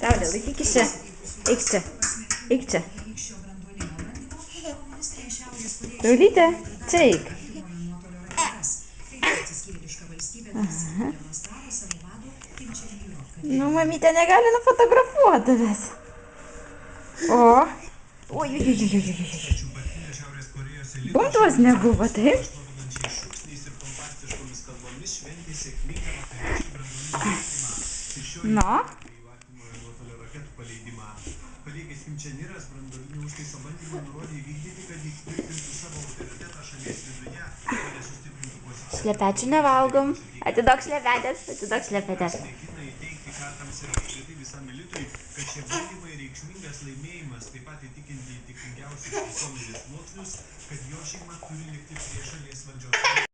Saulė, laikykis čia. Eik čia. Eik čia. Saulytė, čia eik. Nu, mamytė negali nufotografuoti tavęs. O. Oi. Bumtos nebuvo, taip? Nu. Šlepečių nevalgom. Atiduok šlepetės, atiduok šlepetės. Kad šie bandymai reikšmingas laimėjimas, taip pat įtikinti įtikingiausius visuomenės sluoksnius, kad jo šeima turi likti prie šalies valdžios.